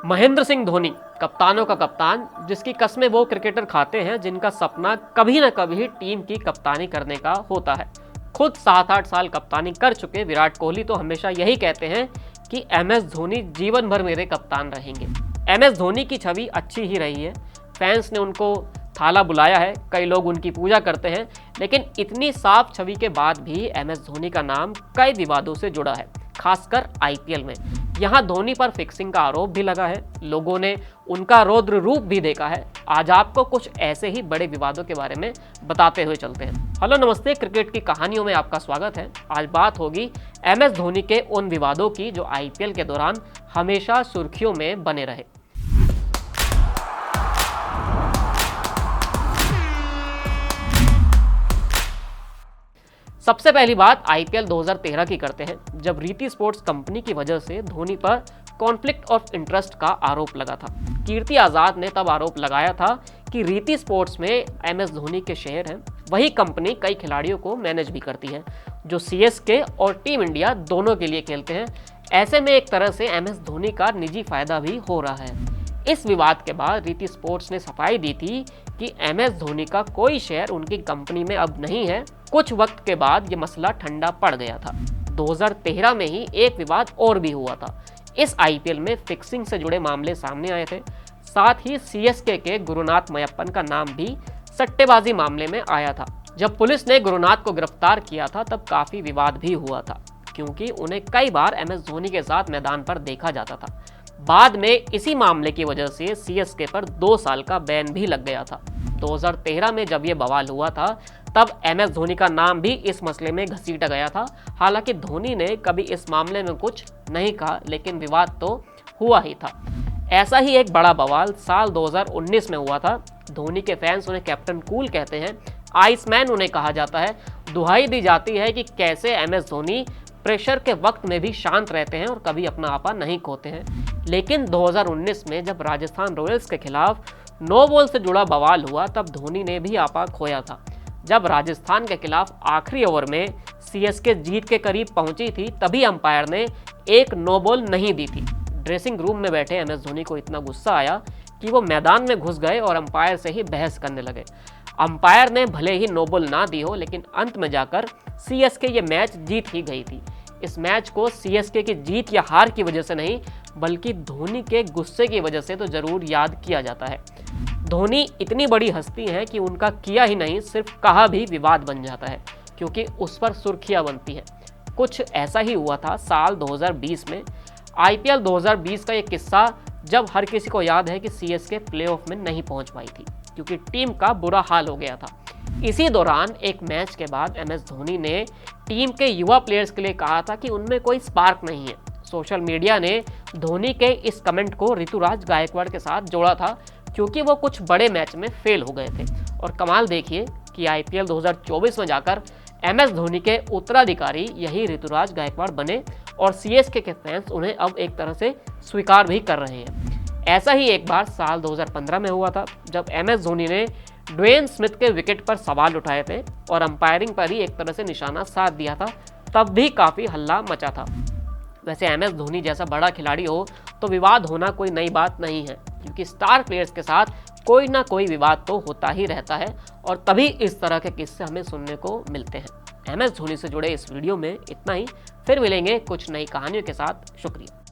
महेंद्र सिंह धोनी, कप्तानों का कप्तान, जिसकी कस्में वो क्रिकेटर खाते हैं जिनका सपना कभी न कभी टीम की कप्तानी करने का होता है। खुद 7-8 साल कप्तानी कर चुके विराट कोहली तो हमेशा यही कहते हैं कि MS धोनी जीवन भर मेरे कप्तान रहेंगे। MS धोनी की छवि अच्छी ही रही है, फैंस ने उनको थाला बुलाया है, कई लोग उनकी पूजा करते हैं, लेकिन इतनी साफ छवि के बाद भी MS धोनी का नाम कई विवादों से जुड़ा है, खासकर IPL में। यहाँ धोनी पर फिक्सिंग का आरोप भी लगा है, लोगों ने उनका रौद्र रूप भी देखा है। आज आपको कुछ ऐसे ही बड़े विवादों के बारे में बताते हुए चलते हैं। हेलो नमस्ते, क्रिकेट की कहानियों में आपका स्वागत है। आज बात होगी MS धोनी के उन विवादों की जो IPL के दौरान हमेशा सुर्खियों में बने रहे। सबसे पहली बात IPL 2013 की करते हैं, जब रीति स्पोर्ट्स कंपनी की वजह से धोनी पर कॉन्फ्लिक्ट ऑफ इंटरेस्ट का आरोप लगा था। कीर्ति आजाद ने तब आरोप लगाया था कि रीति स्पोर्ट्स में MS धोनी के शेयर हैं, वही कंपनी कई खिलाड़ियों को मैनेज भी करती है जो CSK और टीम इंडिया दोनों के लिए खेलते हैं। ऐसे में एक तरह से MS धोनी का निजी फायदा भी हो रहा है। इस विवाद के बाद रीति स्पोर्ट्स ने सफाई दी थी कि MS धोनी का कोई शेयर उनकी कंपनी में अब नहीं है। कुछ वक्त के बाद ये मसला ठंडा पड़ गया था। 2013 में ही एक विवाद और भी हुआ था। इस IPL में फिक्सिंग से जुड़े मामले सामने आए थे। साथ ही CSK के गुरुनाथ मयप्पन का नाम भी सट्टेबाजी मामले में आया था। जब पुलिस ने गुरुनाथ को गिरफ्तार किया था तब काफी विवाद भी हुआ था, क्योंकि उन्हें कई बार MS धोनी के साथ मैदान पर देखा जाता था। बाद में इसी मामले की वजह से CSK पर 2 साल का बैन भी लग गया था। 2013 में जब ये बवाल हुआ था तब MS धोनी का नाम भी इस मसले में घसीटा गया था। हालांकि धोनी ने कभी इस मामले में कुछ नहीं कहा, लेकिन विवाद तो हुआ ही था। ऐसा ही एक बड़ा बवाल साल 2019 में हुआ था। धोनी के फैंस उन्हें कैप्टन कूल कहते हैं, आइसमैन उन्हें कहा जाता है। दुहाई दी जाती है कि कैसे MS धोनी प्रेशर के वक्त में भी शांत रहते हैं और कभी अपना आपा नहीं खोते हैं। लेकिन 2019 में जब राजस्थान रॉयल्स के खिलाफ नो बॉल से जुड़ा बवाल हुआ तब धोनी ने भी आपा खोया था। जब राजस्थान के खिलाफ आखिरी ओवर में CSK जीत के करीब पहुंची थी तभी अंपायर ने एक नो बॉल नहीं दी थी। ड्रेसिंग रूम में बैठे MS धोनी को इतना गुस्सा आया कि वो मैदान में घुस गए और अंपायर से ही बहस करने लगे। अंपायर ने भले ही नो बॉल ना दी हो, लेकिन अंत में जाकर CSK ये मैच जीत ही गई थी। इस मैच को CSK की जीत या हार की वजह से नहीं, बल्कि धोनी के गुस्से की वजह से तो जरूर याद किया जाता है। धोनी इतनी बड़ी हस्ती हैं कि उनका किया ही नहीं, सिर्फ कहा भी विवाद बन जाता है, क्योंकि उस पर सुर्खियां बनती हैं। कुछ ऐसा ही हुआ था साल 2020 में। IPL 2020 का ये किस्सा, जब हर किसी को याद है कि CSK प्लेऑफ में नहीं पहुंच पाई थी क्योंकि टीम का बुरा हाल हो गया था। इसी दौरान एक मैच के बाद MS धोनी ने टीम के युवा प्लेयर्स के लिए कहा था कि उनमें कोई स्पार्क नहीं है। सोशल मीडिया ने धोनी के इस कमेंट को ऋतुराज गायकवाड़ के साथ जोड़ा था, क्योंकि वो कुछ बड़े मैच में फेल हो गए थे। और कमाल देखिए कि IPL 2024 में जाकर MS धोनी के उत्तराधिकारी यही ऋतुराज गायकवाड़ बने और CSK के फैंस उन्हें अब एक तरह से स्वीकार भी कर रहे हैं। ऐसा ही एक बार साल 2015 में हुआ था, जब MS धोनी ने ड्वेन स्मिथ के विकेट पर सवाल उठाए थे और अंपायरिंग पर ही एक तरह से निशाना साध दिया था। तब भी काफ़ी हल्ला मचा था। वैसे MS धोनी जैसा बड़ा खिलाड़ी हो तो विवाद होना कोई नई बात नहीं है, क्योंकि स्टार प्लेयर्स के साथ कोई ना कोई विवाद तो होता ही रहता है और तभी इस तरह के किस्से हमें सुनने को मिलते हैं। MS धोनी से जुड़े इस वीडियो में इतना ही। फिर मिलेंगे कुछ नई कहानियों के साथ। शुक्रिया।